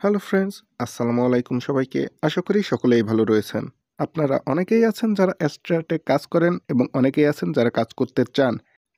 Hello friends, আসসালামু আলাইকুম সবাইকে। আশা করি সকলেই ভালো রয়েছেন। আপনারা অনেকেই আছেন যারা অ্যাস্ট্রাটে কাজ করেন এবং অনেকেই আছেন যারা কাজ করতে চান।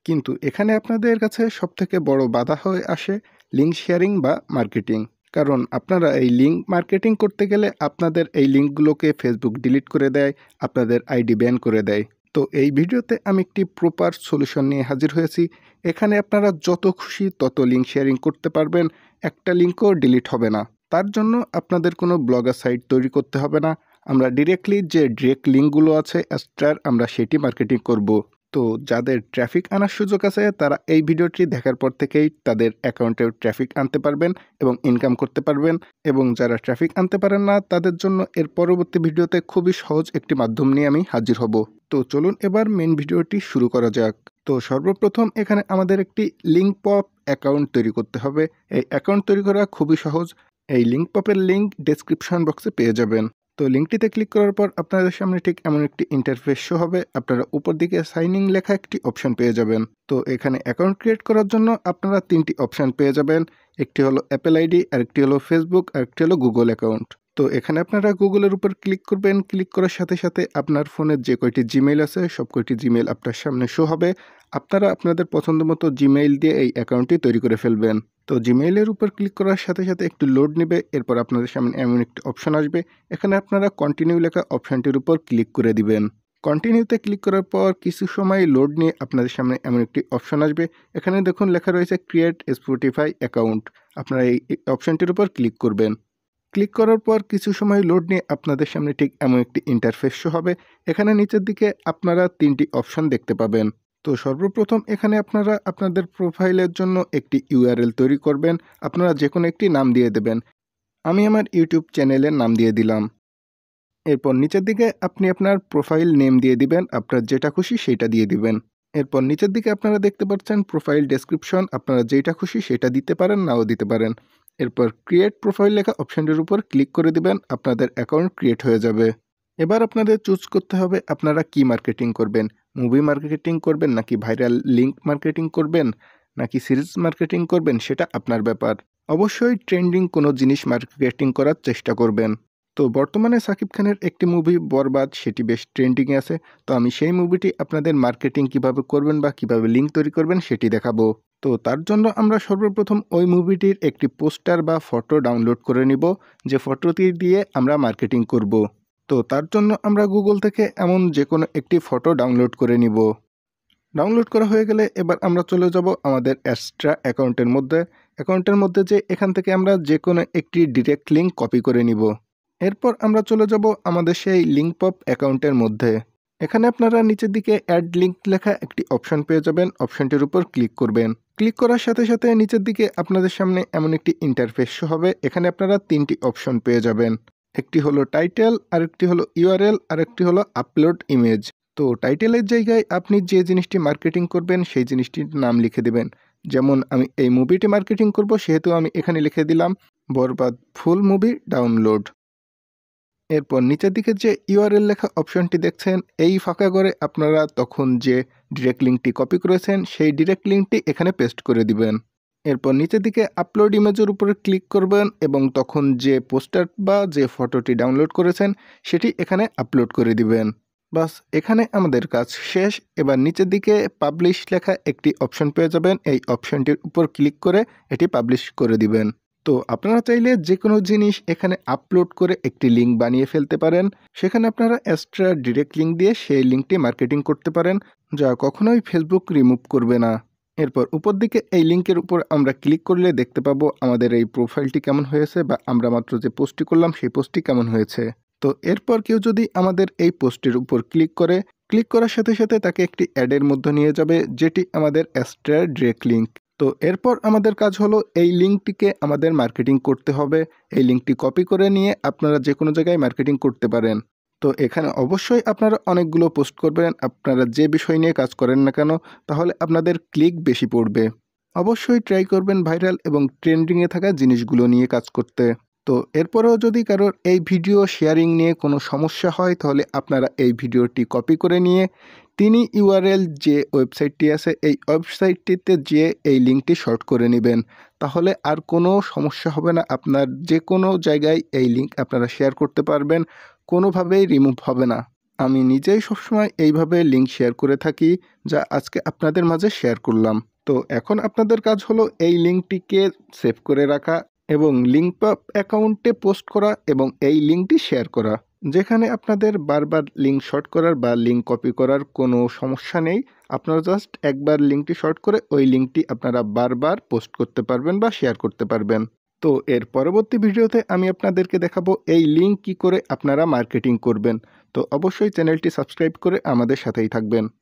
কিন্তু এখানে আপনাদের কাছে সবথেকে বড় বাধা হয়ে আসে লিঙ্ক শেয়ারিং বা মার্কেটিং। কারণ আপনারা এই লিঙ্ক মার্কেটিং করতে গেলে আপনাদের এই লিঙ্কগুলোকে ফেসবুক ডিলিট করে দেয়, আপনাদের আইডি ব্যান করে দেয়। তো এই ভিডিওতে আমি একটি প্রপার সলিউশন নিয়ে হাজির হয়েছি। এখানে আপনারা যত খুশি তত লিঙ্ক শেয়ারিং করতে পারবেন, একটা লিঙ্কও ডিলিট হবে না। তার জন্য আপনাদের কোনো ব্লগার সাইট তৈরি করতে হবে না। আমরা ডিরেক্টলি যে ডিরেক্ট লিঙ্কগুলো আছে অ্যাস্ট্রার, আমরা সেটি মার্কেটিং করব। তো যাদের ট্রাফিক আনার সুযোগ আছে তারা এই ভিডিওটি দেখার পর থেকেই তাদের অ্যাকাউন্টে ট্রাফিক আনতে পারবেন এবং ইনকাম করতে পারবেন। এবং যারা ট্রাফিক আনতে পারেন না তাদের জন্য এর পরবর্তী ভিডিওতে খুবই সহজ একটি মাধ্যম নিয়ে আমি হাজির হব। তো চলুন এবার মেন ভিডিওটি শুরু করা যাক। তো সর্বপ্রথম এখানে আমাদের একটি লিঙ্ক পপ অ্যাকাউন্ট তৈরি করতে হবে। এই অ্যাকাউন্ট তৈরি করা খুবই সহজ। এই লিঙ্ক পপের লিঙ্ক ডেসক্রিপশন বক্সে পেয়ে যাবেন। তো লিঙ্কটিতে ক্লিক করার পর আপনাদের সামনে ঠিক এমন একটি ইন্টারফেস শো হবে। আপনারা উপর দিকে সাইন ইন লেখা একটি অপশন পেয়ে যাবেন। তো এখানে অ্যাকাউন্ট ক্রিয়েট করার জন্য আপনারা তিনটি অপশন পেয়ে যাবেন। একটি হলো অ্যাপেল আইডি, আরেকটি হলো ফেসবুক, আরেকটি হলো গুগল অ্যাকাউন্ট। তো এখানে আপনারা গুগলের উপর ক্লিক করবেন। ক্লিক করার সাথে সাথে আপনার ফোনের যে কয়টি জিমেইল আছে সব কয়টি জিমেইল আপনার সামনে শো হবে। আপনারা আপনাদের পছন্দ মতো জিমেইল দিয়ে এই অ্যাকাউন্টটি তৈরি করে ফেলবেন। তো জিমেইলের উপর ক্লিক করার সাথে সাথে একটু লোড নেবে। এরপর আপনাদের সামনে এমন একটি অপশন আসবে। এখানে আপনারা কন্টিনিউ লেখা অপশনটির উপর ক্লিক করে দিবেন। কন্টিনিউতে ক্লিক করার পর কিছু সময় লোড নিয়ে আপনাদের সামনে এমন একটি অপশন আসবে। এখানে দেখুন লেখা রয়েছে ক্রিয়েট স্পটিফাই অ্যাকাউন্ট। আপনারা এই অপশনটির উপর ক্লিক করবেন। ক্লিক করার পর কিছু সময় লোড নিয়ে আপনাদের সামনে ঠিক এমন একটি ইন্টারফেস শো হবে। এখানে নিচের দিকে আপনারা তিনটি অপশন দেখতে পাবেন। তো সর্বপ্রথম এখানে আপনারা আপনাদের প্রোফাইলের জন্য একটি ইউআরএল তৈরি করবেন। আপনারা যে কোনো একটি নাম দিয়ে দেবেন। আমি আমার ইউটিউব চ্যানেলের নাম দিয়ে দিলাম। এরপর নিচের দিকে আপনি আপনার প্রোফাইল নেম দিয়ে দিবেন। আপনার যেটা খুশি সেটা দিয়ে দিবেন। এরপর নিচের দিকে আপনারা দেখতে পাচ্ছেন প্রোফাইল ডেসক্রিপশন। আপনারা যেটা খুশি সেটা দিতে পারেন, নাও দিতে পারেন। এরপর ক্রিয়েট প্রোফাইল লেখা অপশনটির উপর ক্লিক করে দিবেন। আপনাদের অ্যাকাউন্ট ক্রিয়েট হয়ে যাবে। এবার আপনাদের চুজ করতে হবে আপনারা কি মার্কেটিং করবেন। মুভি মার্কেটিং করবেন, নাকি ভাইরাল লিঙ্ক মার্কেটিং করবেন, নাকি সিরিজ মার্কেটিং করবেন, সেটা আপনার ব্যাপার। অবশ্যই ট্রেন্ডিং কোনো জিনিস মার্কেটিং করার চেষ্টা করবেন। তো বর্তমানে সাকিব খানের একটি মুভি বরবাদ, সেটি বেশ ট্রেন্ডিংয়ে আছে। তো আমি সেই মুভিটি আপনাদের মার্কেটিং কিভাবে করবেন বা কিভাবে লিঙ্ক তৈরি করবেন সেটি দেখাবো। তো তার জন্য আমরা সর্বপ্রথম ওই মুভিটির একটি পোস্টার বা ফটো ডাউনলোড করে নিব, যে ফটোটি দিয়ে আমরা মার্কেটিং করব। তো তার জন্য আমরা গুগল থেকে এমন যে কোনো একটি ফটো ডাউনলোড করে নিব। ডাউনলোড করা হয়ে গেলে এবার আমরা চলে যাব আমাদের অ্যাস্ট্রা অ্যাকাউন্টের মধ্যে যে এখান থেকে আমরা যে কোনো একটি ডিরেক্ট লিঙ্ক কপি করে নিব। এরপর আমরা চলে যাব আমাদের সেই লিঙ্ক পপ অ্যাকাউন্টের মধ্যে। এখানে আপনারা নিচের দিকে অ্যাড লিঙ্ক লেখা একটি অপশন পেয়ে যাবেন। অপশনটির উপর ক্লিক করবেন। ক্লিক করার সাথে সাথে নিচের দিকে আপনাদের সামনে এমন একটি ইন্টারফেস শো হবে। এখানে আপনারা তিনটি অপশন পেয়ে যাবেন। একটি হলো টাইটেল, আরেকটি হলো ইউআরএল, আরেকটি হলো আপলোড ইমেজ। তো টাইটেলের জায়গায় আপনি যে জিনিসটি মার্কেটিং করবেন সেই জিনিসটির নাম লিখে দেবেন। যেমন আমি এই মুভিটি মার্কেটিং করব, সেহেতু আমি এখানে লিখে দিলাম বরবাদ ফুল মুভি ডাউনলোড। এরপর নিচের দিকে যে ইউআরএল লেখা অপশনটি দেখছেন, এই ফাঁকা করে আপনারা তখন যে ডিরেক্ট লিঙ্কটি কপি করেছেন সেই ডিরেক্ট লিঙ্কটি এখানে পেস্ট করে দিবেন। এরপর নিচের দিকে আপলোড ইমেজের উপরে ক্লিক করবেন এবং তখন যে পোস্টার বা যে ফটোটি ডাউনলোড করেছেন সেটি এখানে আপলোড করে দিবেন। বাস, এখানে আমাদের কাজ শেষ। এবার নিচের দিকে পাবলিশ লেখা একটি অপশন পেয়ে যাবেন। এই অপশনটির উপর ক্লিক করে এটি পাবলিশ করে দিবেন। তো আপনারা চাইলে যে কোনো জিনিস এখানে আপলোড করে একটি লিঙ্ক বানিয়ে ফেলতে পারেন। সেখানে আপনারা এক্সট্রা ডিরেক্ট লিঙ্ক দিয়ে সেই লিঙ্কটি মার্কেটিং করতে পারেন, যা কখনোই ফেসবুক রিমুভ করবে না। এরপর উপর দিকে এই লিঙ্কের উপর আমরা ক্লিক করলে দেখতে পাবো আমাদের এই প্রোফাইলটি কেমন হয়েছে, বা আমরা মাত্র যে পোস্টটি করলাম সেই পোস্টটি কেমন হয়েছে। তো এরপর কেউ যদি আমাদের এই পোস্টের উপর ক্লিক করার সাথে সাথে তাকে একটি অ্যাডের মধ্যে নিয়ে যাবে, যেটি আমাদের এক্সট্রা ডিরেক্ট লিঙ্ক। তো এরপর আমাদের কাজ হলো এই লিঙ্কটিকে আমাদের মার্কেটিং করতে হবে। এই লিঙ্কটি কপি করে নিয়ে আপনারা যে কোনো জায়গায় মার্কেটিং করতে পারেন। তো এখানে অবশ্যই আপনারা অনেকগুলো পোস্ট করবেন। আপনারা যে বিষয় নিয়ে কাজ করেন না কেন, তাহলে আপনাদের ক্লিক বেশি পড়বে। অবশ্যই ট্রাই করবেন ভাইরাল এবং ট্রেন্ডিংয়ে থাকা জিনিসগুলো নিয়ে কাজ করতে। তো এরপরেও যদি কারোর এই ভিডিও শেয়ারিং নিয়ে কোনো সমস্যা হয়, তাহলে আপনারা এই ভিডিওটি কপি করে নিয়ে তিনি ইউআরএল যে ওয়েবসাইটটি আছে এই ওয়েবসাইটটিতে যেয়ে এই লিঙ্কটি শর্ট করে নেবেন। তাহলে আর কোনো সমস্যা হবে না। আপনার যে কোনো জায়গায় এই লিঙ্ক আপনারা শেয়ার করতে পারবেন, কোনোভাবেই রিমুভ হবে না। আমি নিজেই সবসময় এইভাবে লিঙ্ক শেয়ার করে থাকি, যা আজকে আপনাদের মাঝে শেয়ার করলাম। তো এখন আপনাদের কাজ হলো এই লিঙ্কটিকে সেভ করে রাখা এবং লিঙ্কপাপ অ্যাকাউন্টে পোস্ট করা এবং এই লিঙ্কটি শেয়ার করা। যেখানে আপনাদের বারবার লিঙ্ক শর্ট করার বা লিঙ্ক কপি করার কোনো সমস্যা নেই। আপনারা জাস্ট একবার লিঙ্কটি শর্ট করে ওই লিঙ্কটি আপনারা বারবার পোস্ট করতে পারবেন বা শেয়ার করতে পারবেন। তো এর পরবর্তী ভিডিওতে আমি আপনাদেরকে দেখাবো এই লিঙ্ক কী করে আপনারা মার্কেটিং করবেন। তো অবশ্যই চ্যানেলটি সাবস্ক্রাইব করে আমাদের সাথেই থাকবেন।